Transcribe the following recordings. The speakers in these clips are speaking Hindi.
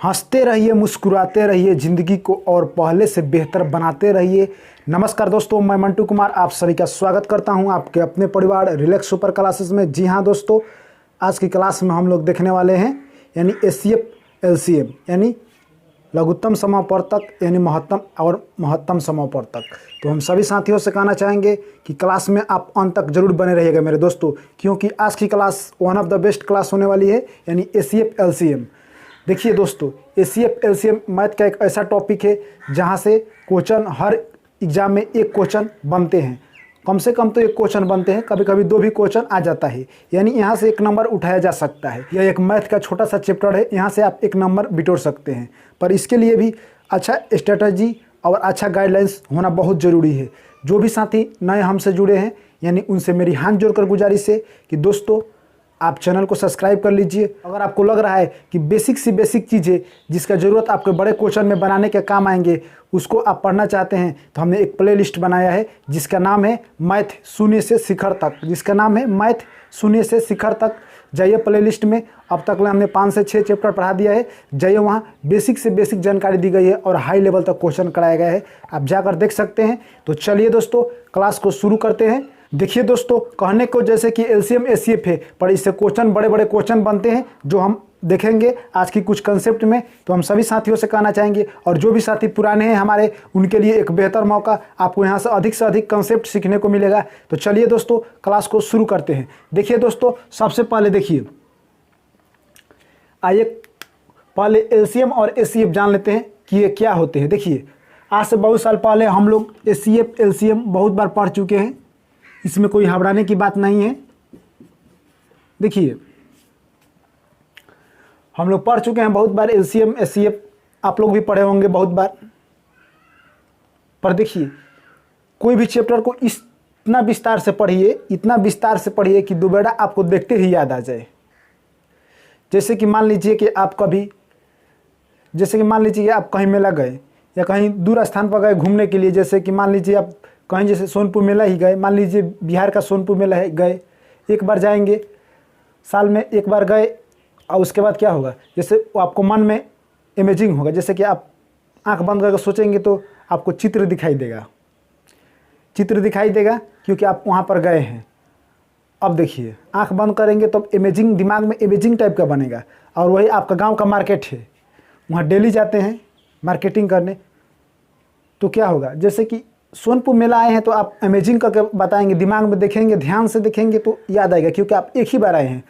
हंसते रहिए, मुस्कुराते रहिए, ज़िंदगी को और पहले से बेहतर बनाते रहिए। नमस्कार दोस्तों, मैं मंटू कुमार आप सभी का स्वागत करता हूं आपके अपने परिवार रिलैक्स सुपर क्लासेस में। जी हां दोस्तों, आज की क्लास में हम लोग देखने वाले हैं यानी एचसीएफ एलसीएम यानी लघुत्तम समापवर्तक यानी महत्तम और महत्तम समापवर्तक। तो हम सभी साथियों से कहना चाहेंगे कि क्लास में आप अंत तक जरूर बने रहिएगा मेरे दोस्तों, क्योंकि आज की class one of the best class होने वाली है यानी एचसीएफ एलसीएम। देखिए दोस्तों, एचसीएफ एलसीएम मैथ का एक ऐसा टॉपिक है जहां से क्वेश्चन हर एग्जाम में एक क्वेश्चन बनते हैं, कम से कम तो एक क्वेश्चन बनते हैं, कभी कभी दो भी क्वेश्चन आ जाता है, यानी यहाँ से एक नंबर उठाया जा सकता है। यह एक मैथ का छोटा सा चैप्टर है, यहाँ से आप एक नंबर बिटोर सकते हैं, पर इसके लिए भी अच्छा स्ट्रेटजी और अच्छा गाइडलाइंस होना बहुत ज़रूरी है। जो भी साथी नए हमसे जुड़े हैं यानी उनसे मेरी हाथ जोड़कर गुजारिश है कि दोस्तों आप चैनल को सब्सक्राइब कर लीजिए। अगर आपको लग रहा है कि बेसिक सी बेसिक चीज़ें जिसका ज़रूरत आपके बड़े क्वेश्चन में बनाने के काम आएंगे उसको आप पढ़ना चाहते हैं, तो हमने एक प्लेलिस्ट बनाया है जिसका नाम है मैथ शून्य से शिखर तक। जिसका नाम है मैथ शून्य से शिखर तक। जाइए प्लेलिस्ट में, अब तक हमने 5 से 6 चैप्टर पढ़ा दिया है। जाइए, वहाँ बेसिक से बेसिक जानकारी दी गई है और हाई लेवल तक क्वेश्चन कराया गया है, आप जाकर देख सकते हैं। तो चलिए दोस्तों, क्लास को शुरू करते हैं। देखिए दोस्तों, कहने को जैसे कि एलसीएम एचसीएफ है, पर इससे क्वेश्चन बड़े बड़े क्वेश्चन बनते हैं जो हम देखेंगे आज की कुछ कंसेप्ट में। तो हम सभी साथियों से कहना चाहेंगे, और जो भी साथी पुराने हैं हमारे, उनके लिए एक बेहतर मौका, आपको यहाँ से अधिक कंसेप्ट सीखने को मिलेगा। तो चलिए दोस्तों, क्लास को शुरू करते हैं। देखिए दोस्तों, सबसे पहले देखिए, आइए पहले एलसीएम और एचसीएफ जान लेते हैं कि ये क्या होते हैं। देखिए, आज से बहुत साल पहले हम लोग एचसीएफ एलसीएम बहुत बार पढ़ चुके हैं, इसमें कोई घबराने की बात नहीं है। देखिए, हम लोग पढ़ चुके हैं बहुत बार एलसीएम एचसीएफ, आप लोग भी पढ़े होंगे बहुत बार। पर देखिए, कोई भी चैप्टर को इतना विस्तार से पढ़िए, इतना विस्तार से पढ़िए कि दोबारा आपको देखते ही याद आ जाए। जैसे कि मान लीजिए कि आप कहीं मेला गए या कहीं दूर स्थान पर गए घूमने के लिए। जैसे कि मान लीजिए आप कहीं जैसे सोनपुर मेला ही गए, मान लीजिए बिहार का सोनपुर मेला है, गए एक बार, जाएंगे साल में एक बार गए, और उसके बाद क्या होगा, जैसे आपको मन में इमेजिंग होगा। जैसे कि आप आंख बंद करके सोचेंगे तो आपको चित्र दिखाई देगा क्योंकि आप वहाँ पर गए हैं। अब देखिए, आंख बंद करेंगे तो इमेजिंग, दिमाग में इमेजिंग टाइप का बनेगा। और वही आपका गांव का मार्केट है, वहाँ डेली जाते हैं मार्केटिंग करने, तो क्या होगा, जैसे कि सोनपुर मेला आए हैं तो आप इमेजिंग करके बताएंगे, दिमाग में देखेंगे, ध्यान से देखेंगे तो याद आएगा, क्योंकि आप एक ही बार आए हैं।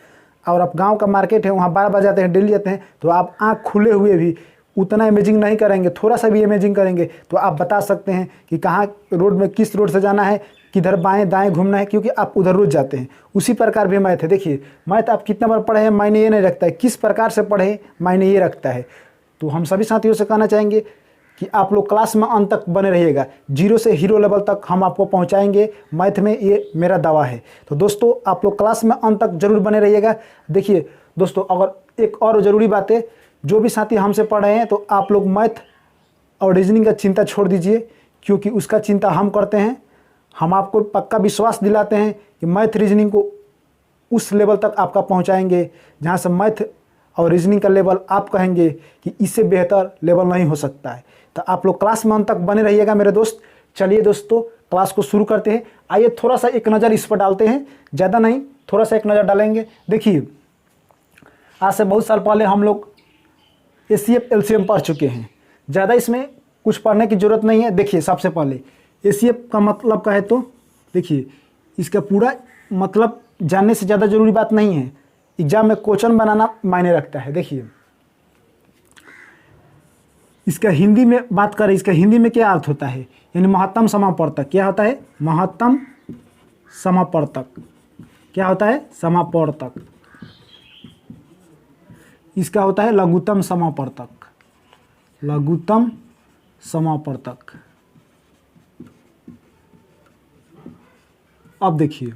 और आप गांव का मार्केट है, वहाँ बार बार जाते हैं, डेली जाते हैं, तो आप आंख खुले हुए भी उतना इमेजिंग नहीं करेंगे, थोड़ा सा भी इमेजिंग करेंगे तो आप बता सकते हैं कि कहाँ रोड में, किस रोड से जाना है, किधर बाएं दाएं घूमना है, क्योंकि आप उधर रोज जाते हैं। उसी प्रकार भी मैथ है। देखिए, मैथ आप कितना बार पढ़े हैं मायने ये नहीं रखता है, किस प्रकार से पढ़े मायने ये रखता है। तो हम सभी साथियों से कहना चाहेंगे कि आप लोग क्लास में अंत तक बने रहिएगा, 0 से हीरो लेवल तक हम आपको पहुंचाएंगे मैथ में, ये मेरा दावा है। तो दोस्तों, आप लोग क्लास में अंत तक जरूर बने रहिएगा। देखिए दोस्तों, अगर एक और ज़रूरी बात है, जो भी साथी हमसे पढ़ रहे हैं तो आप लोग मैथ और रीजनिंग का चिंता छोड़ दीजिए, क्योंकि उसका चिंता हम करते हैं। हम आपको पक्का विश्वास दिलाते हैं कि मैथ रीजनिंग को उस लेवल तक आपका पहुँचाएँगे जहाँ से मैथ और रीजनिंग का लेवल आप कहेंगे कि इससे बेहतर लेवल नहीं हो सकता है। तो आप लोग क्लास में अंत तक बने रहिएगा मेरे दोस्त। चलिए दोस्तों, क्लास को शुरू करते हैं। आइए थोड़ा सा एक नज़र इस पर डालते हैं, ज़्यादा नहीं, थोड़ा सा एक नज़र डालेंगे। देखिए, आज से बहुत साल पहले हम लोग एचसीएफ एलसीएम पढ़ चुके हैं, ज़्यादा इसमें कुछ पढ़ने की ज़रूरत नहीं है। देखिए, सबसे पहले एचसीएफ का मतलब का है, तो देखिए इसका पूरा मतलब जानने से ज़्यादा ज़रूरी बात नहीं है, एग्जाम में क्वेश्चन बनाना मायने रखता है। देखिए, इसका हिंदी में बात करें, इसका हिंदी में क्या अर्थ होता है, यानी महत्तम समापवर्तक। क्या होता है? महत्तम समापवर्तक। क्या होता है? समापवर्तक। इसका होता है लघुत्तम समापवर्तक। लघुत्तम समापवर्तक। अब देखिए,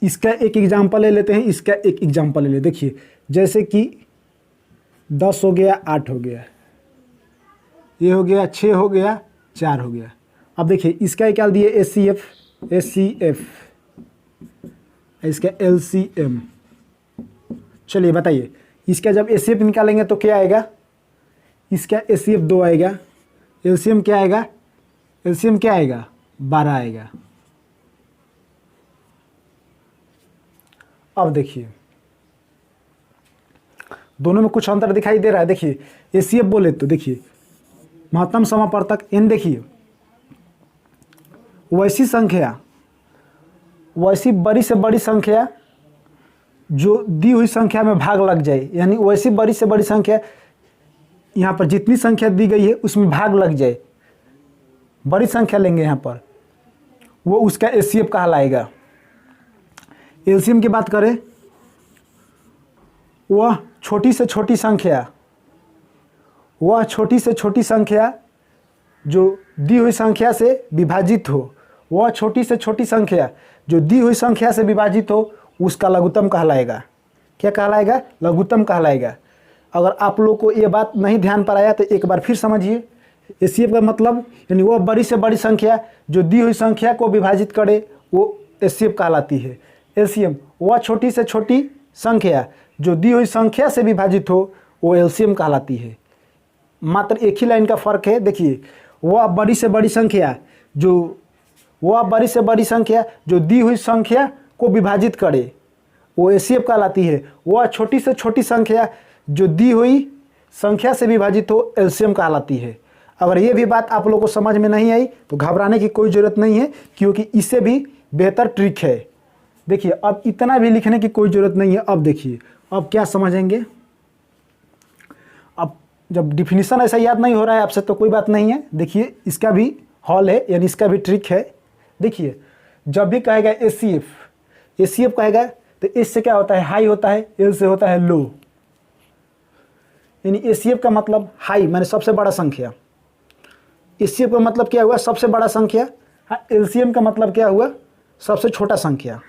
इसका एक एग्जाम्पल ले लेते हैं, इसका एक एग्जाम्पल ले लेते। देखिए, जैसे कि 10 हो गया, 8 हो गया, ये हो गया, 6 हो गया, 4 हो गया। अब देखिए, इसका क्या दिए, एचसीएफ, इसका एलसीएम। चलिए बताइए, इसका जब एचसीएफ निकालेंगे तो क्या आएगा, इसका एचसीएफ 2 आएगा, एलसीएम क्या आएगा, एलसीएम क्या आएगा 12 आएगा। अब देखिए दोनों में कुछ अंतर दिखाई दे रहा है। देखिए एचसीएफ बोले तो देखिए महत्तम समापर्तक n, देखिए वैसी संख्या, वैसी बड़ी से बड़ी संख्या जो दी हुई संख्या में भाग लग जाए, यानी वैसी बड़ी से बड़ी संख्या, यहाँ पर जितनी संख्या दी गई है उसमें भाग लग जाए, बड़ी संख्या लेंगे यहाँ पर, वो उसका एचसीएफ कहलाएगा। एलसीएम की बात करें, वह छोटी से छोटी संख्या, वह छोटी से छोटी संख्या जो दी हुई संख्या से विभाजित हो, वह छोटी से छोटी संख्या जो दी हुई संख्या से विभाजित हो, उसका लघुत्तम कहलाएगा। क्या कहलाएगा, लघुत्तम कहलाएगा। अगर आप लोग को ये बात नहीं ध्यान पर आया तो एक बार फिर समझिए। एचसीएफ का मतलब यानी वह बड़ी से बड़ी संख्या जो दी हुई संख्या को विभाजित करे, वो एचसीएफ कहलाती है। एलसीएम वह छोटी से छोटी संख्या जो दी हुई संख्या से विभाजित हो, वो एलसीएम कहलाती है। मात्र एक ही लाइन का फ़र्क है। देखिए वह बड़ी से बड़ी संख्या जो, वह बड़ी से बड़ी संख्या जो दी हुई संख्या को विभाजित करे, वो एचसीएफ कहलाती है। वह छोटी से छोटी संख्या जो दी हुई संख्या से विभाजित हो, एलसीएम कहलाती है। अगर ये भी बात आप लोगों को समझ में नहीं आई तो घबराने की कोई ज़रूरत नहीं है, क्योंकि इससे भी बेहतर ट्रिक है। देखिए अब इतना भी लिखने की कोई ज़रूरत नहीं है। अब देखिए अब क्या समझेंगे। अब जब डिफिनीशन ऐसा याद नहीं हो रहा है आपसे तो कोई बात नहीं है। देखिए इसका भी हॉल है, यानी इसका भी ट्रिक है। देखिए जब भी कहेगा एचसीएफ, एचसीएफ कहेगा तो एच से क्या होता है, हाई होता है, एल से होता है लो। यानी एचसीएफ का मतलब हाई माने सबसे बड़ा संख्या, एचसीएफ का मतलब क्या हुआ, सबसे बड़ा संख्या। हाँ, एलसीएम का मतलब क्या हुआ, सबसे छोटा संख्या।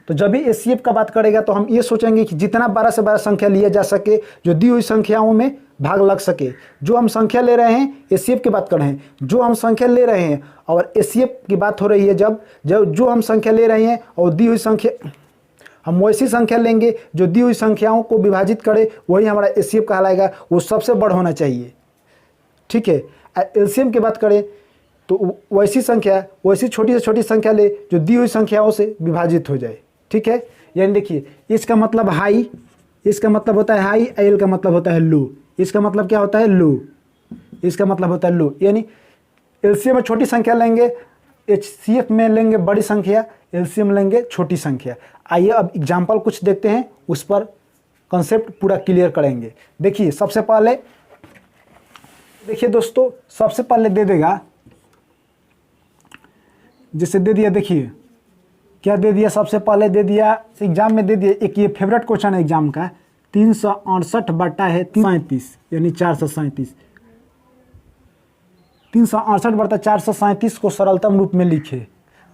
तो जब भी एचसीएफ का बात करेगा तो हम ये सोचेंगे कि जितना बड़ा से बड़ा संख्या लिया जा सके जो दी हुई संख्याओं में भाग लग सके। जो हम संख्या ले रहे हैं, एचसीएफ की बात कर रहे हैं, जो हम संख्या ले रहे हैं और एचसीएफ की बात हो रही है, जब जो हम संख्या ले रहे हैं और दी हुई संख्या, हम वैसी संख्या लेंगे जो दी हुई संख्याओं को विभाजित करे, वही हमारा एचसीएफ कहलाएगा। वो सबसे बड़ा होना चाहिए, ठीक है। एलसीएम की बात करें तो वैसी संख्या, वैसी छोटी से छोटी संख्या ले जो दी हुई संख्याओं से विभाजित हो जाए, ठीक है। यानी देखिए इसका मतलब हाई, इसका मतलब होता है हाई, एल का मतलब होता है लो, इसका मतलब क्या होता है लो, इसका मतलब होता है लो। यानी एलसीएम में छोटी संख्या लेंगे, एचसीएफ में लेंगे बड़ी संख्या, एलसीएम लेंगे छोटी संख्या। आइए अब एग्जाम्पल कुछ देखते हैं, उस पर कंसेप्ट पूरा क्लियर करेंगे। देखिए सबसे पहले, देखिए दोस्तों सबसे पहले दे देगा, जैसे दे दिया, देखिए क्या दे दिया, सबसे पहले दे दिया एग्जाम में दे दिया एक, ये फेवरेट क्वेश्चन है एग्जाम का, 368 बटा है 37 यानी 437। 368 बटा 437 को सरलतम रूप में लिखे,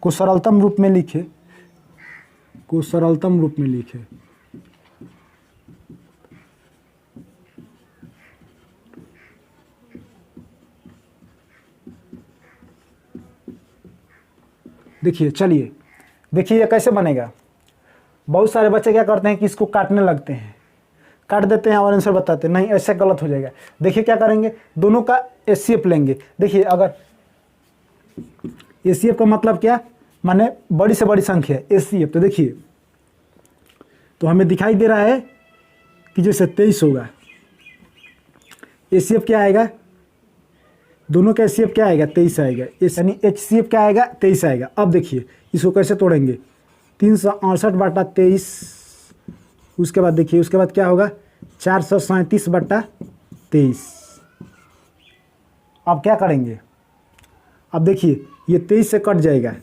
को सरलतम रूप में लिखे, को सरलतम रूप में लिखे। देखिए चलिए, देखिए ये कैसे बनेगा। बहुत सारे बच्चे क्या करते हैं कि इसको काटने लगते हैं, काट देते हैं और आंसर बताते हैं, नहीं ऐसे गलत हो जाएगा। देखिए क्या करेंगे, दोनों का एचसीएफ लेंगे। देखिए अगर एचसीएफ का मतलब क्या, माने बड़ी से बड़ी संख्या एचसीएफ। तो देखिए तो हमें दिखाई दे रहा है कि जैसे 23 होगा, एचसीएफ क्या आएगा, दोनों का एचसीएफ क्या आएगा, 23 आएगा, यानी एचसीएफ क्या आएगा, 23 आएगा। अब देखिए इसको कैसे तोड़ेंगे, 368 बटा 23, उसके बाद देखिए उसके बाद क्या होगा, 437 बटा 23। अब क्या करेंगे, अब देखिए ये 23 से कट जाएगा,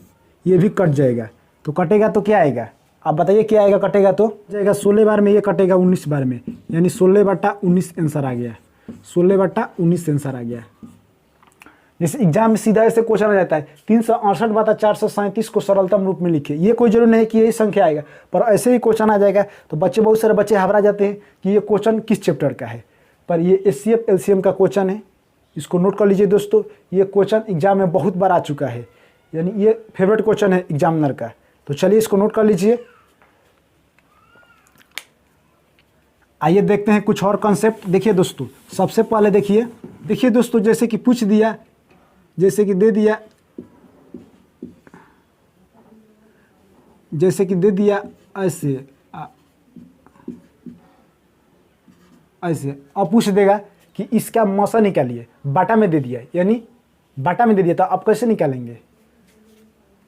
ये भी कट जाएगा, तो कटेगा तो क्या आएगा, आप बताइए क्या आएगा, कटेगा तो जाएगा 16 बार में, ये कटेगा 19 बार में, यानी 16 बटा 19 आंसर आ गया, 16 बटा 19 आंसर आ गया। जैसे एग्जाम में सीधा ऐसे क्वेश्चन आ जाता है, 368 बटा 437 को सरलतम रूप में लिखे। ये कोई जरूरी नहीं कि यही संख्या आएगा, पर ऐसे ही क्वेश्चन आ जाएगा तो बच्चे, बहुत सारे बच्चे घबरा जाते हैं कि ये क्वेश्चन किस चैप्टर का है। पर ये एचसीएफ एलसीएम का क्वेश्चन है, इसको नोट कर लीजिए दोस्तों। ये क्वेश्चन एग्जाम में बहुत बार आ चुका है, यानी ये फेवरेट क्वेश्चन है एग्जामिनर का। तो चलिए इसको नोट कर लीजिए। आइए देखते हैं कुछ और कॉन्सेप्ट। देखिए दोस्तों, सबसे पहले देखिए दोस्तों, जैसे कि पूछ दिया, जैसे कि दे दिया, ऐसे ऐसे, अब पूछ देगा कि इसका मौसा निकालिए, बाटा में दे दिया, यानी बाटा में दे दिया, तो आप कैसे निकालेंगे?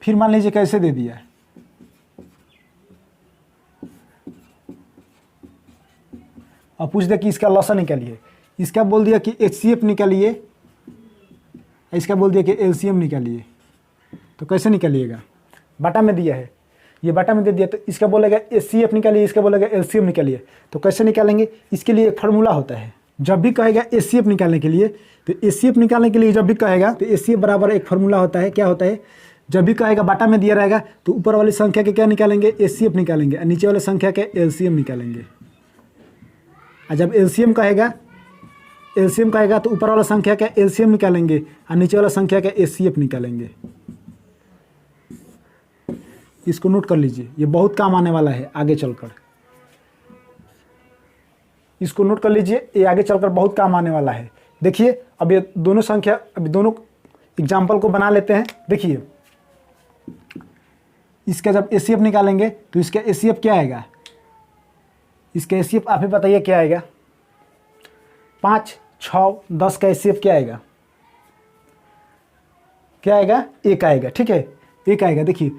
फिर मान लीजिए कैसे दे दिया, अब पूछ दिया कि इसका लॉसा निकालिए, इसका बोल दिया कि HCF निकालिए, इसका बोल दिया कि LCM निकालिए, तो कैसे निकालिएगा? बाटा में दिया है, ये बाटा में दे दिया, तो इसका बोलेगा HCF निकालिए, इसका बोलेगा LCM निकालिए, तो कैसे निकालेंगे? इसके लिए एक फार्मूला होता है। जब भी कहेगा HCF निकालने के लिए, तो HCF निकालने के लिए जब भी कहेगा तो HCF बराबर एक फार्मूला होता है। क्या होता है? जब भी कहेगा बाटा में दिया रहेगा तो ऊपर वाली संख्या के क्या निकालेंगे? HCF निकालेंगे, और नीचे वाली संख्या के LCM निकालेंगे। और जब LCM कहेगा तो ऊपर वाला संख्या का LCM निकालेंगे और नीचे वाला संख्या का HCF निकालेंगे। इसको नोट कर लीजिए, ये बहुत काम आने वाला है आगे चलकर। इसको नोट कर लीजिए, ये आगे चलकर बहुत काम आने वाला है। देखिए, अब ये दोनों संख्या, अभी दोनों एग्जाम्पल को बना लेते हैं। देखिए, इसका जब HCF निकालेंगे तो इसका HCF क्या आएगा? इसका HCF आप ही बताइए क्या आएगा? 5, 6, 10 का HCF क्या आएगा? क्या आएगा? 1 आएगा। ठीक है, 1 आएगा। देखिए,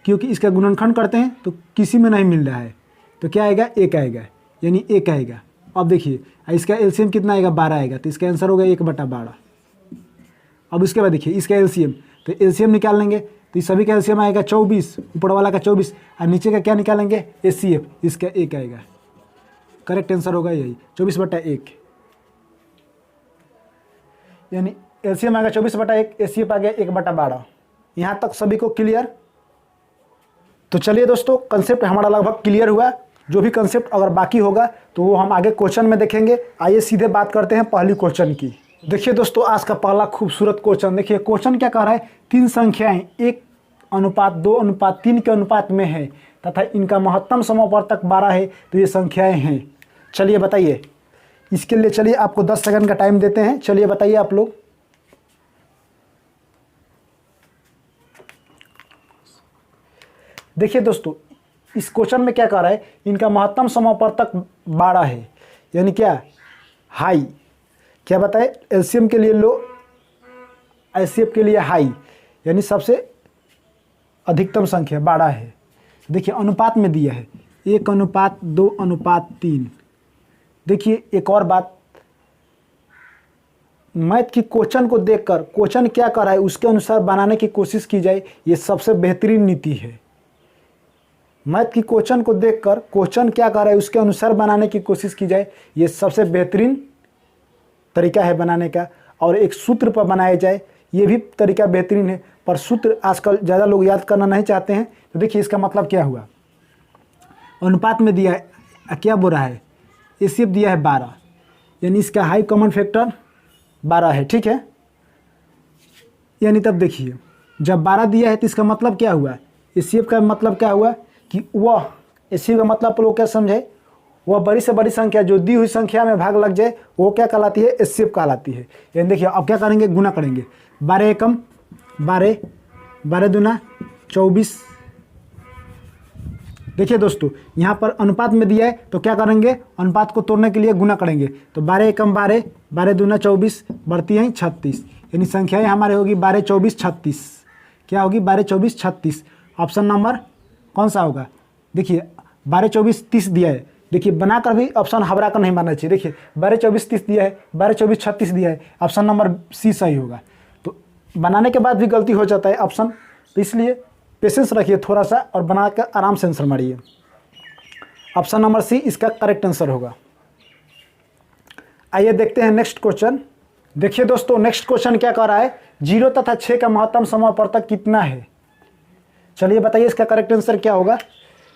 क्योंकि इसका गुणनखंड करते हैं तो किसी में नहीं मिल रहा है, तो क्या आएगा? 1 आएगा, यानी 1 आएगा। अब देखिए, इसका LCM कितना आएगा? 12 आएगा, तो इसका आंसर होगा 1/12। अब उसके बाद देखिए इसका LCM, तो LCM निकाल लेंगे तो इस सभी का LCM आएगा 24, ऊपर वाला का 24, और नीचे का क्या निकालेंगे? HCF, इसका 1 आएगा। करेक्ट आंसर होगा यही, 24/1, यानी LCM आएगा 24/1, HCF आ गया 1/12। यहाँ तक सभी को क्लियर? तो चलिए दोस्तों, कंसेप्ट हमारा लगभग क्लियर हुआ। जो भी कंसेप्ट अगर बाकी होगा तो वो हम आगे क्वेश्चन में देखेंगे। आइए सीधे बात करते हैं पहली क्वेश्चन की। देखिए दोस्तों, आज का पहला खूबसूरत क्वेश्चन। देखिए क्वेश्चन क्या कह रहा है? 3 संख्याएं 1:2:3 के अनुपात में है तथा इनका महत्तम समापवर्तक 12 है, तो ये संख्याएं हैं। चलिए बताइए, इसके लिए चलिए आपको 10 सेकंड का टाइम देते हैं। चलिए बताइए आप लोग। देखिए दोस्तों, इस क्वेश्चन में क्या कह रहा है? इनका महत्तम समापवर्तक 12 है, यानी क्या? हाई। क्या बताए? LCM के लिए लो, HCF के लिए हाई, यानी सबसे अधिकतम संख्या 12 है। देखिए अनुपात में दिया है 1:2:3। देखिए एक और बात, मैथ की क्वेश्चन को देखकर क्वेश्चन क्या कर रहा है उसके अनुसार बनाने की कोशिश की जाए, ये सबसे बेहतरीन नीति है। मैथ की क्वेश्चन को देखकर क्वेश्चन क्या कर रहा है उसके अनुसार बनाने की कोशिश की जाए, ये सबसे बेहतरीन तरीका है बनाने का। और एक सूत्र पर बनाया जाए, ये भी तरीका बेहतरीन है, पर सूत्र आजकल ज़्यादा लोग याद करना नहीं चाहते हैं। तो देखिए इसका मतलब क्या हुआ? अनुपात में दिया है, क्या बोल रहा है? HCF दिया है 12, यानी इसका हाई कॉमन फैक्टर 12 है। ठीक है, यानी तब देखिए जब 12 दिया है तो इसका मतलब क्या हुआ? HCF का मतलब क्या हुआ कि वह, HCF का मतलब आप लोग क्या समझे? वह बड़ी से बड़ी संख्या जो दी हुई संख्या में भाग लग जाए वो क्या कहलाती है? HCF कहलाती है। यानी देखिए अब क्या करेंगे? गुना करेंगे। 12 एकम 12, 12 दूना 24। देखिए दोस्तों, यहाँ पर अनुपात में दिया है तो क्या करेंगे? अनुपात को तोड़ने के लिए गुना करेंगे। तो 12 एकम 12, 12 दूना 24, बढ़ती हैं 36, यानी संख्याएँ हमारे होगी 12, 24, 36। क्या होगी? 12, 24, 36। ऑप्शन नंबर कौन सा होगा? देखिए 12, 24, 30 दिया है। देखिए बनाकर भी ऑप्शन हबरा कर नहीं मानना चाहिए। देखिए 12, 24, 30 दिया है, 12, 24, 36 दिया है, ऑप्शन नंबर C सही होगा। तो बनाने के बाद भी गलती हो जाता है ऑप्शन, तो इसलिए पेशेंस रखिए थोड़ा सा और बनाकर आराम से आंसर मारिए। ऑप्शन नंबर C इसका करेक्ट आंसर होगा। आइए देखते हैं नेक्स्ट क्वेश्चन। देखिए दोस्तों, नेक्स्ट क्वेश्चन क्या कह रहा है? 0 तथा 6 का महत्तम समापवर्तक कितना है? चलिए बताइए इसका करेक्ट आंसर क्या होगा?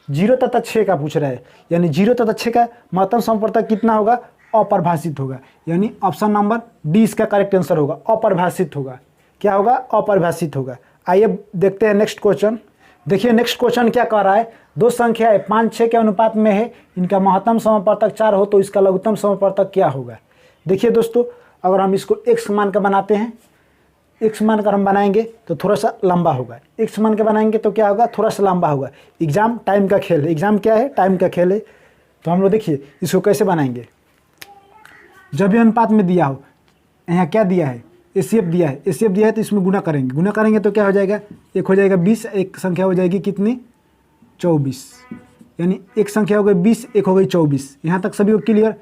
0 तथा 6 का पूछ रहा है, यानी 0 तथा 6 का महत्तम समापवर्तक कितना होगा? अपरिभाषित होगा, यानी ऑप्शन नंबर D इसका करेक्ट आंसर होगा। अपरिभाषित होगा। क्या होगा? अपरिभाषित होगा। आइए देखते हैं नेक्स्ट क्वेश्चन। देखिए नेक्स्ट क्वेश्चन क्या कह रहा है? दो संख्या है 5 6 के अनुपात में है, इनका महत्तम समापवर्तक 4 हो तो इसका लघुत्तम समापवर्तक क्या होगा। देखिए दोस्तों, अगर हम इसको x मान का बनाते हैं, x मान का हम बनाएंगे तो थोड़ा सा लंबा होगा, x मान के बनाएंगे तो क्या होगा, थोड़ा सा लंबा होगा। एग्जाम टाइम का खेल है, एग्जाम क्या है, टाइम का खेल है। तो हम लोग देखिए इसको कैसे बनाएंगे। जब भी अनुपात में दिया हो, यहाँ क्या दिया है, एसीएफ दिया है, एसीएफ दिया है तो इसमें गुना करेंगे, गुना करेंगे तो क्या हो जाएगा, एक हो जाएगा 20, एक संख्या हो जाएगी कितनी 24, यानी एक संख्या हो गई 20, एक हो गई 24। यहाँ तक सभी को क्लियर।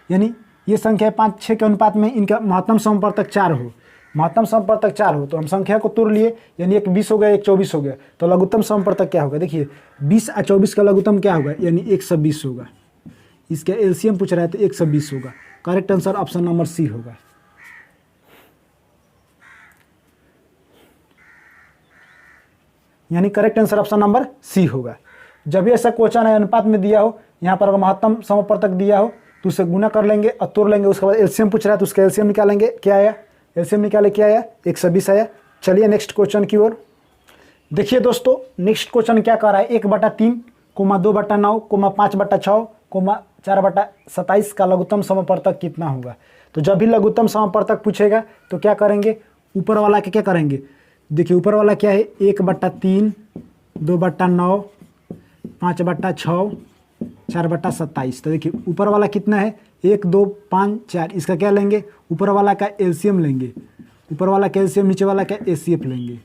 यानी ये संख्या 5 6 के अनुपात में इनका महत्तम समापवर्तक 4 हो, महत्तम समापवर्तक 4 हो तो हम संख्या को तोड़ लिए, यानी एक 20 हो गया, एक 24 हो गया, तो लघुत्तम समापवर्तक क्या होगा। देखिए 20 और 24 का लघुत्तम क्या होगा, यानी 120 होगा। इसका एलसीएम पूछ रहा है तो 120 होगा। Correct answer option number C होगा। यानी correct answer option number C होगा। जब भी ऐसा क्वेश्चन है अनुपात में दिया हो, यहाँ पर अगर महत्तम समापवर्तक दिया हो तो उसे गुना कर लेंगे और तोड़ लेंगे, उसके बाद एलसीएम पूछ रहा है तो उसका एलसीएम निकालेंगे, क्या आया, एलसीएम निकाले क्या आया, 120 आया। चलिए नेक्स्ट क्वेश्चन की ओर। देखिए दोस्तों, नेक्स्ट क्वेश्चन क्या कर रहा है, 1/3, 2/9, 5/6, 4/27 का लघुत्तम समापवर्तक कितना होगा। तो जब भी लघुत्तम समापवर्तक पूछेगा तो क्या करेंगे, ऊपर वाला के क्या करेंगे। देखिए ऊपर वाला क्या है, 1/3, 2/9, 5/6, 4/27। तो देखिए ऊपर वाला कितना है, 1 2 5 4, इसका क्या लेंगे, ऊपर वाला का एलसीएम लेंगे, ऊपर वाला का एलसीएम, नीचे वाला का एसीएफ लेंगे।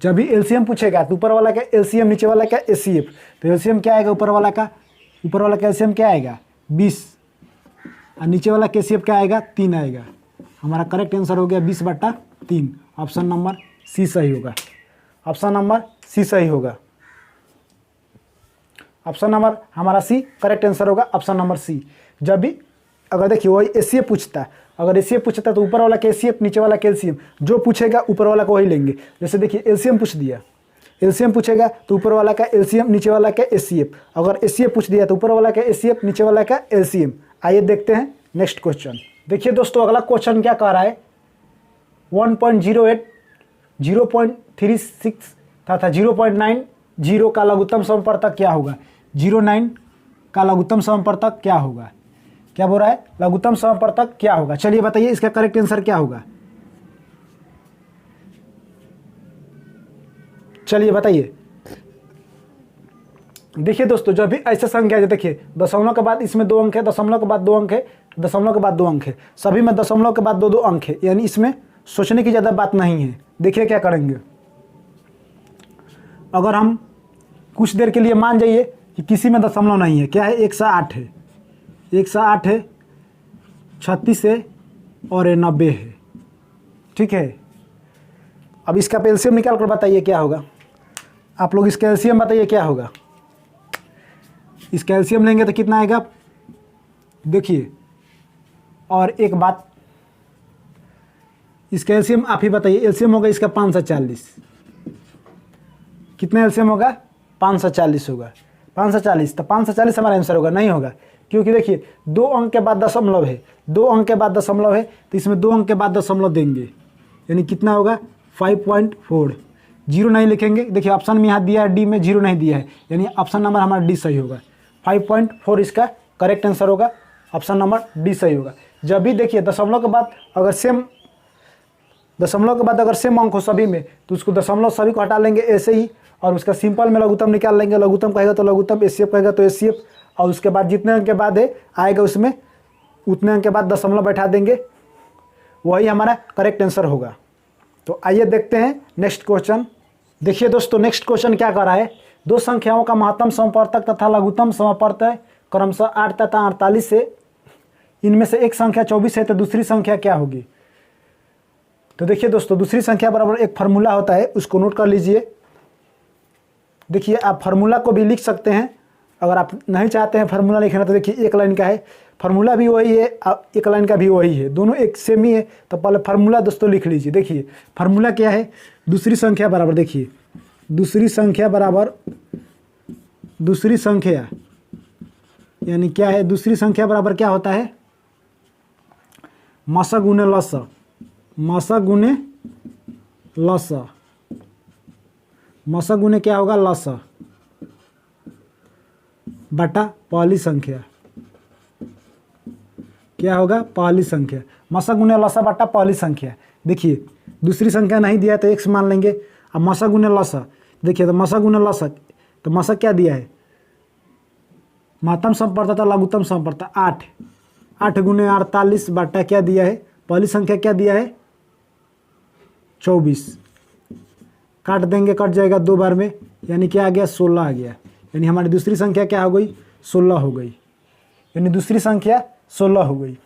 जब भी एलसीएम पूछेगा तो ऊपर वाला का एलसीएम, नीचे वाला का एसीएफ, तो एलसीएम क्या आएगा, ऊपर वाला का एलसीएम क्या आएगा 20 और नीचे वाला का एसीएफ क्या आएगा 3 आएगा। हमारा करेक्ट आंसर हो गया 20/3। ऑप्शन नंबर सी सही होगा। ऑप्शन नंबर सी सही होगा। ऑप्शन नंबर हमारा सी करेक्ट आंसर होगा, ऑप्शन नंबर सी। जब भी अगर देखिए वही एसीएफ पूछता है, अगर एसीएफ पूछता है तो ऊपर वाला का एसीएफ, नीचे वाला का एलसीएम, जो पूछेगा ऊपर वाला को वही लेंगे। जैसे देखिए एलसीएम पूछ दिया, एलसीएम पूछेगा तो ऊपर वाला का एलसीएम, नीचे वाला का एसीएफ। अगर एसीएफ पूछ दिया तो ऊपर वाला का एसीएफ, नीचे वाला का एलसीएम। आइए देखते हैं नेक्स्ट क्वेश्चन। देखिए दोस्तों, अगला क्वेश्चन क्या कह रहा है, 1.08, 0.36 तथा 0.90 का लघुत्तम समापवर्तक क्या होगा। 0.9 का लघुत्तम समापवर्तक क्या होगा, क्या बोल रहा है, लघुत्तम समापवर्तक क्या होगा। चलिए बताइए इसका करेक्ट आंसर क्या होगा। चलिए बताइए। देखिए दोस्तों, जब भी ऐसा संख्या है, देखिए दशमलव के बाद इसमें 2 अंक है, दशमलव के बाद 2 अंक है, दशमलव के बाद 2 अंक है, सभी में दशमलव के बाद 2 अंक है, यानी इसमें सोचने की ज़्यादा बात नहीं है। देखिए क्या करेंगे, अगर हम कुछ देर के लिए मान जाइए कि किसी में दशमलव नहीं है, क्या है 108 है, 108 है, 36 है और 90 है, ठीक है। अब इसका एलसीएम निकाल कर बताइए क्या होगा। आप लोग इसका एलसीएम बताइए क्या होगा। इसका एलसीएम लेंगे तो कितना आएगा, देखिए। और एक बात, इसका एलसीएम आप ही बताइए। एलसीएम होगा इसका 540, कितना एलसीएम होगा 540 होगा, 540। तो 540 हमारा आंसर होगा, नहीं होगा, क्योंकि देखिए 2 अंक के बाद दशमलव है, 2 अंक के बाद दशमलव है, तो इसमें 2 अंक के बाद दशमलव देंगे, यानी कितना होगा 5.4। 0 नहीं लिखेंगे, देखिए ऑप्शन में यहाँ दिया है डी में 0 नहीं दिया है, यानी ऑप्शन नंबर हमारा डी सही होगा। 5.4 इसका करेक्ट आंसर होगा, ऑप्शन नंबर डी सही होगा। जब भी देखिए दशमलव के बाद अगर सेम, दशमलव के बाद अगर सेम अंक हो सभी में तो उसको दशमलव सभी को हटा लेंगे ऐसे ही, और उसका सिंपल में लघुत्तम निकाल लेंगे। लघुत्तम कहेगा तो लघुत्तम, एसीएफ कहेगा तो एसीएफ, और उसके बाद जितने अंक के बाद है आएगा उसमें उतने अंक के बाद दशमलव बैठा देंगे, वही हमारा करेक्ट आंसर होगा। तो आइए देखते हैं नेक्स्ट क्वेश्चन। देखिए दोस्तों, नेक्स्ट क्वेश्चन क्या कर रहा है, दो संख्याओं का महत्तम समापवर्तक तथा लघुत्तम समापवर्तक क्रमशः 8 तथा 48 है, इनमें से एक संख्या 24 है, तो दूसरी संख्या क्या होगी। तो देखिए दोस्तों, दूसरी संख्या बराबर एक फार्मूला होता है, उसको नोट कर लीजिए। देखिए आप फार्मूला को भी लिख सकते हैं, अगर आप नहीं चाहते हैं फार्मूला लिखना तो देखिए एक लाइन का है, फार्मूला भी वही है, एक लाइन का भी वही है, दोनों एक सेम ही है। तो पहले फार्मूला दोस्तों लिख लीजिए। देखिए फार्मूला क्या है, दूसरी संख्या बराबर, देखिए दूसरी संख्या बराबर, दूसरी संख्या यानी क्या है, दूसरी संख्या बराबर क्या होता है, मसा गुने लस, मसा गुने लस, मसा गुने क्या होगा लस, बटा पहली संख्या, क्या होगा? पहली संख्या। मसा गुने लसा बटा पहली संख्या। देखिए दूसरी संख्या नहीं दिया है तो x मान लेंगे। अब मसा गुने लसा, देखिए तो मसा गुने लसा, तो मसा क्या दिया है? महत्तम समपरता था लघुत्तम समपरता 8, 8 गुने 48 बटा क्या दिया है? पहली संख्या क्या दिया है? 24। काट देंगे, कट जाएगा 2 बार में, यानी क्या आ गया? 16 आ गया। यानी हमारी दूसरी संख्या क्या हो गई? 16 हो गई। यानी दूसरी संख्या 16 हो गई।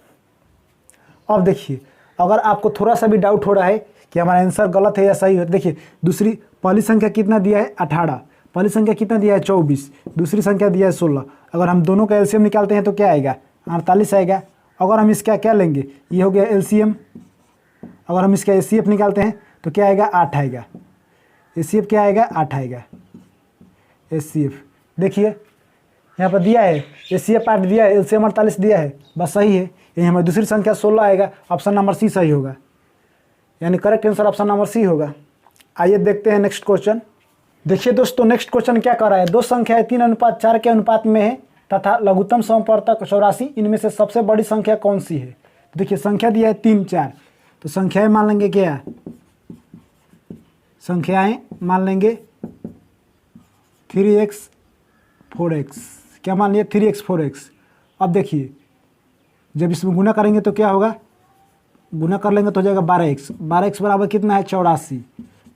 अब देखिए अगर आपको थोड़ा सा भी डाउट हो रहा है कि हमारा आंसर गलत है या सही है, देखिए दूसरी पहली संख्या कितना दिया है? 18, पहली संख्या कितना दिया है? 24, दूसरी संख्या दिया है 16। अगर हम दोनों का एलसीएम निकालते हैं तो क्या आएगा? 48 आएगा। अगर हम इसका क्या लेंगे? ये हो गया एलसीएम। अगर हम इसका एचसीएफ निकालते हैं तो क्या आएगा? 8 आएगा। एचसीएफ क्या आएगा? 8 आएगा। एचसीएफ देखिए यहाँ पर दिया है, एचसीएफ 8 दिया है, एलसीएम 48 दिया है, बस सही है। यही हमारी दूसरी संख्या 16 आएगा। ऑप्शन नंबर सी सही होगा, यानी correct answer option number C होगा। आइए देखते हैं नेक्स्ट क्वेश्चन। देखिए दोस्तों नेक्स्ट क्वेश्चन क्या कर रहा है? दो संख्याएं 3:4 के अनुपात में है तथा लघुत्तम समपरतक 84, इनमें से सबसे बड़ी संख्या कौन सी है? देखिए संख्या दिया है 3, 4, तो संख्याएं मान लेंगे क्या? संख्याएं मान लेंगे 3x 4x। क्या मान लिया? 3x 4x। अब देखिए जब इसमें गुना करेंगे तो क्या होगा? गुना कर लेंगे तो हो जाएगा 12x। 12x बराबर कितना है? 84।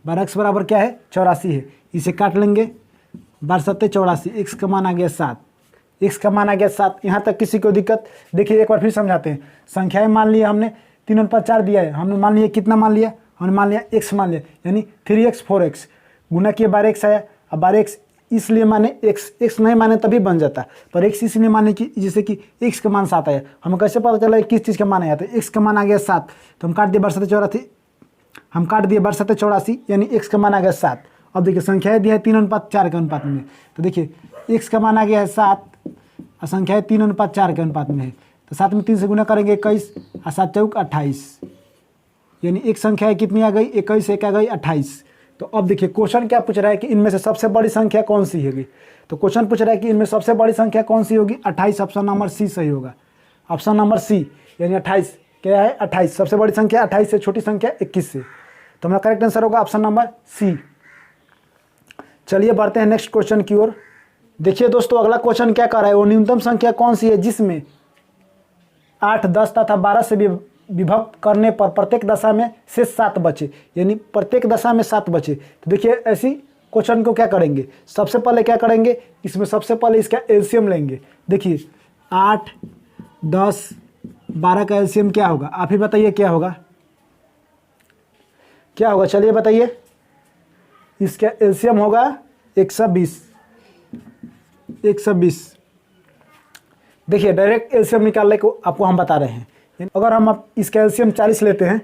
12x बराबर क्या है? 84 है। इसे काट लेंगे, 12 7 84, x का मान आ गया 7, x का मान आ गया 7। यहाँ तक किसी को दिक्कत? देखिए एक बार फिर समझाते हैं। संख्याएं मान लिया हमने, 3:4 दिया है, हमने मान लिया कितना मान लिया? हमने मान लिया x मान लिया, यानी 3x 4x गुना किए 12x आया। अब 12x इसलिए माने x नहीं माने तभी बन जाता, पर x इसलिए माने कि जैसे कि x का मान 7 आया। हमें कैसे पता चला किस चीज़ का मान आया? तो x का मान आ गया 7, तो हम काट दिए 12 7 84, हम काट दिए 12 7 84, यानी x का मान आ गया 7। अब देखिए संख्याएं दिया है 3:4 के अनुपात में, तो देखिए x का मान आ गया है 7 और संख्याएं 3:4 के अनुपात में है, तो 7 में 3 से गुना करेंगे 21 और 7 चौक 28, यानी एक संख्या कितनी आ गई? 21 एक आ गई 28। तो अब देखिए क्वेश्चन क्या पूछ रहा है कि इनमें से सबसे बड़ी संख्या कौन सी होगी? तो क्वेश्चन पूछ रहा है कि इनमें सबसे बड़ी संख्या कौन सी होगी? 28। ऑप्शन नंबर सी सही होगा। ऑप्शन नंबर सी यानी 28 क्या है? 28 सबसे बड़ी संख्या, 28 से छोटी संख्या 21 से। तो हमारा करेक्ट आंसर होगा ऑप्शन नंबर सी। चलिए बढ़ते हैं नेक्स्ट क्वेश्चन की ओर। देखिए दोस्तों अगला क्वेश्चन क्या कर रहा है? वो न्यूनतम संख्या कौन सी है जिसमें 8, 10 तथा 12 से भी विभक्त करने पर प्रत्येक दशा में शेष 7 बचे, यानी प्रत्येक दशा में 7 बचे। तो देखिए ऐसी क्वेश्चन को क्या करेंगे? सबसे पहले क्या करेंगे? इसमें सबसे पहले इसका एलसीएम लेंगे। देखिए 8, 10, 12 का एलसीएम क्या होगा? आप ही बताइए क्या होगा? क्या होगा? चलिए बताइए। इसका एलसीएम होगा 120। 120। देखिए डायरेक्ट एलसीएम निकालने को आपको हम बता रहे हैं। अगर हम अब इसका एलसीएम 40 लेते हैं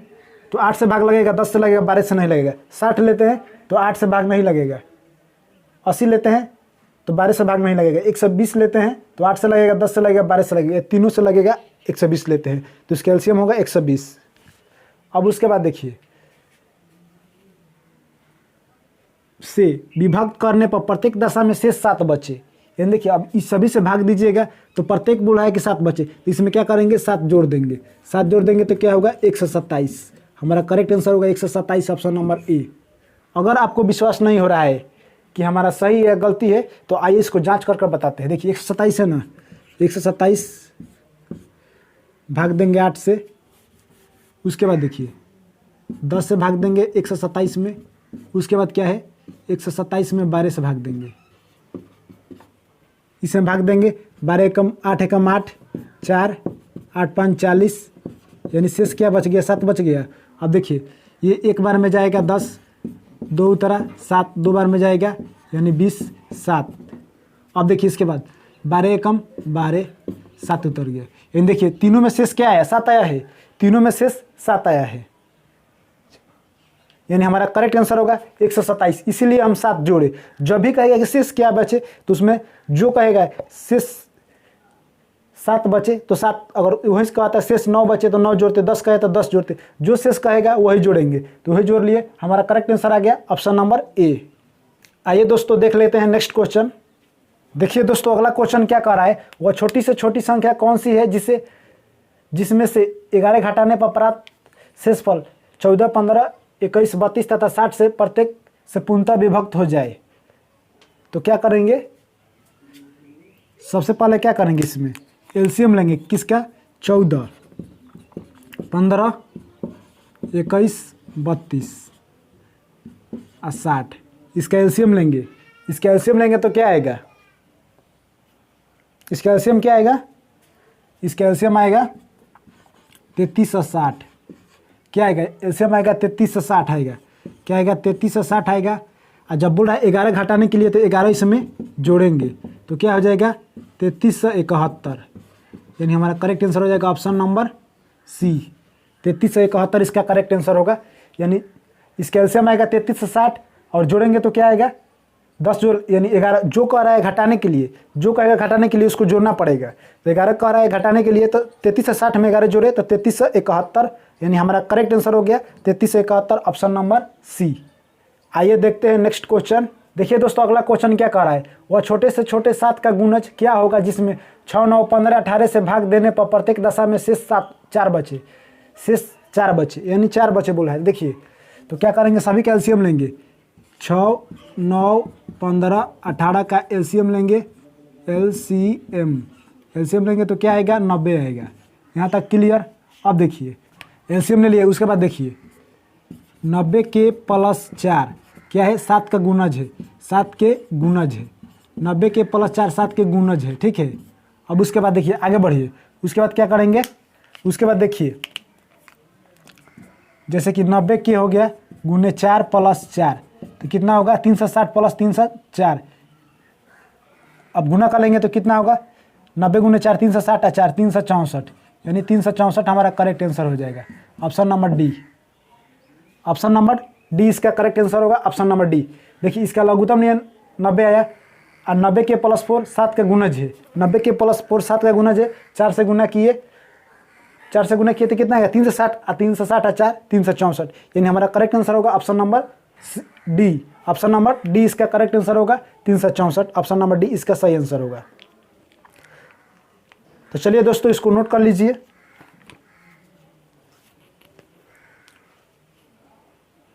तो 8 से भाग लगेगा, 10 से लगेगा, 12 से नहीं लगेगा। 60 लेते हैं तो 8 से भाग नहीं लगेगा। 80 लेते हैं तो 12 से भाग नहीं लगेगा। 120 लेते हैं तो 8 से लगेगा, 10 से लगेगा, 12 से लगेगा, तीनों से लगेगा। 120 लेते हैं तो इसका एलसीएम होगा 120। अब उसके बाद देखिए से विभक्त करने पर प्रत्येक दशा में शेष 7 बचे, यानी देखिए अब इस सभी से भाग दीजिएगा तो प्रत्येक बोला है कि 7 बचे, तो इसमें क्या करेंगे? 7 जोड़ देंगे। 7 जोड़ देंगे तो क्या होगा? 127। हमारा करेक्ट आंसर होगा 127, ऑप्शन नंबर ए। अगर आपको विश्वास नहीं हो रहा है कि हमारा सही है गलती है तो आइए इसको जांच कर बताते हैं। देखिए 127 है ना, 127 भाग देंगे 8 से, उसके बाद देखिए 10 से भाग देंगे 127 में, उसके बाद क्या है? 127 में 12 से भाग देंगे, इसमें भाग देंगे 12 एकम 8 एकम 8, 4, 8 5 40, यानी शेष क्या बच गया? 7 बच गया। अब देखिए ये एक बार में जाएगा 10, 2 उतरा 7, 2 बार में जाएगा यानी 20, 7। अब देखिए इसके बाद 12 एकम 12, 7 उतर गया, यानी देखिए तीनों में शेष क्या आया? 7 आया है। तीनों में शेष 7 आया है, यानी हमारा करेक्ट आंसर होगा 127। इसीलिए हम 7 जोड़े। जब भी कहेगा कि शेष क्या बचे तो उसमें जो कहेगा शेष 7 बचे तो 7, अगर वही कहता है शेष 9 बचे तो 9 जोड़ते, 10 कहे तो 10 जोड़ते, जो शेष कहेगा वही जोड़ेंगे, तो वही जोड़ लिए। हमारा करेक्ट आंसर आ गया ऑप्शन नंबर ए। आइए दोस्तों देख लेते हैं नेक्स्ट क्वेश्चन। देखिए दोस्तों, अगला क्वेश्चन क्या कह रहा है, वह छोटी से छोटी संख्या कौन सी है जिसमें से 11 घटाने पर प्राप्त शेषफल 14, 15, 21, 32 तथा 60 से प्रत्येक से पूर्णतः विभक्त हो जाए। तो क्या करेंगे, सबसे पहले क्या करेंगे, इसमें एलसीएम लेंगे। किसका? 14, 15, 21, 32 और 60। इसका एलसीएम लेंगे। इसका एलसीएम लेंगे तो क्या आएगा, इसका एलसीएम क्या आएगा, इसका एलसीएम आएगा 33 और 60। क्या आएगा, एलसीएम आएगा 33 से 60 आएगा। क्या आएगा, 33 से 60 आएगा। और जब बोल रहा है 11 घटाने के लिए तो 11 इसमें जोड़ेंगे तो क्या हो जाएगा, 33 से 71। यानी हमारा करेक्ट आंसर हो जाएगा ऑप्शन नंबर सी, 33 से 71 इसका करेक्ट आंसर होगा। यानी इसका एलसीएम आएगा 33 से 60 और जोड़ेंगे तो क्या आएगा, 10 जोड़ यानी 11। जो कह रहा है घटाने के लिए, जो कहेगा घटाने के लिए उसको जोड़ना पड़ेगा। तो 11 कह रहा है घटाने के लिए तो 33 से 60 में 11 जोड़े तो 33 से 71। यानी हमारा करेक्ट आंसर हो गया 33 से 71, ऑप्शन नंबर सी। आइए देखते हैं नेक्स्ट क्वेश्चन। देखिए दोस्तों, अगला क्वेश्चन क्या कह रहा है, वह छोटे से छोटे 7 का गुणज क्या होगा जिसमें 6, 9, 15, 18 से भाग देने पर प्रत्येक दशा में शेष 4 बचे, शेष 4 बचे, यानी 4 बचे बोला है। देखिए तो क्या करेंगे, सभी का एलसीएम लेंगे। 6, 9, 15, 18 का एलसीएम लेंगे। एलसीएम लेंगे तो क्या आएगा, 90 आएगा। यहाँ तक क्लियर। अब देखिए एलसीएम ले लिए, उसके बाद देखिए 90 के प्लस 4 क्या है, 7 का गुणज है, 7 के गुणज है। 90 के प्लस 4 7 के गुणज है, ठीक है। अब उसके बाद देखिए आगे बढ़िए, उसके बाद क्या करेंगे, उसके बाद देखिए जैसे कि 90 के हो गया गुने 4 प्लस 4 तो कितना होगा, 360 प्लस 304। अब गुना कर लेंगे तो कितना होगा, 90 गुने 4 360 और 4 364, यानी 364 हमारा करेक्ट आंसर हो जाएगा। Option number D, option number D इसका करेक्ट आंसर होगा, ऑप्शन नंबर डी। देखिए इसका लघुत्तम नियम 90 आया और 90 के प्लस 4 7 का गुणज है। 90 के प्लस 4 7 का गुणज है, 4 से गुना किए, 4 से गुना किए तो कितना आएगा, 360 और 360 और 4 364। यानी हमारा करेक्ट आंसर होगा option number D. Option number D इसका करेक्ट आंसर होगा, 364। ऑप्शन नंबर डी इसका सही आंसर होगा। तो चलिए दोस्तों इसको नोट कर लीजिए।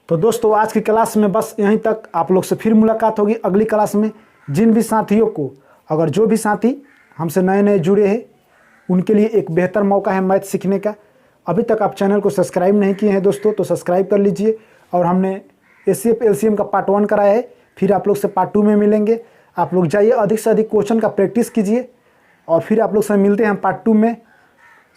तो दोस्तों आज की क्लास में बस यहीं तक। आप लोग से फिर मुलाकात होगी अगली क्लास में। जिन भी साथियों को, अगर जो भी साथी हमसे नए नए जुड़े हैं उनके लिए एक बेहतर मौका है मैथ सीखने का। अभी तक आप चैनल को सब्सक्राइब नहीं किए हैं दोस्तों तो सब्सक्राइब कर लीजिए। और हमने एचसीएफ एलसीएम का पार्ट 1 कराया है, फिर आप लोग से पार्ट 2 में मिलेंगे। आप लोग जाइए अधिक से अधिक क्वेश्चन का प्रैक्टिस कीजिए और फिर आप लोग से मिलते हैं पार्ट 2 में।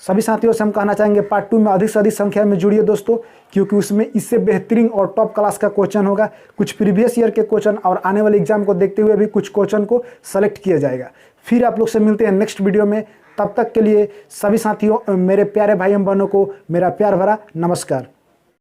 सभी साथियों से हम कहना चाहेंगे पार्ट 2 में अधिक से अधिक संख्या में जुड़िए दोस्तों, क्योंकि उसमें इससे बेहतरीन और टॉप क्लास का क्वेश्चन होगा। कुछ प्रीवियस ईयर के क्वेश्चन और आने वाले एग्जाम को देखते हुए भी कुछ क्वेश्चन को सेलेक्ट किया जाएगा। फिर आप लोग से मिलते हैं नेक्स्ट वीडियो में। तब तक के लिए सभी साथियों, मेरे प्यारे भाई बहनों को मेरा प्यार भरा नमस्कार।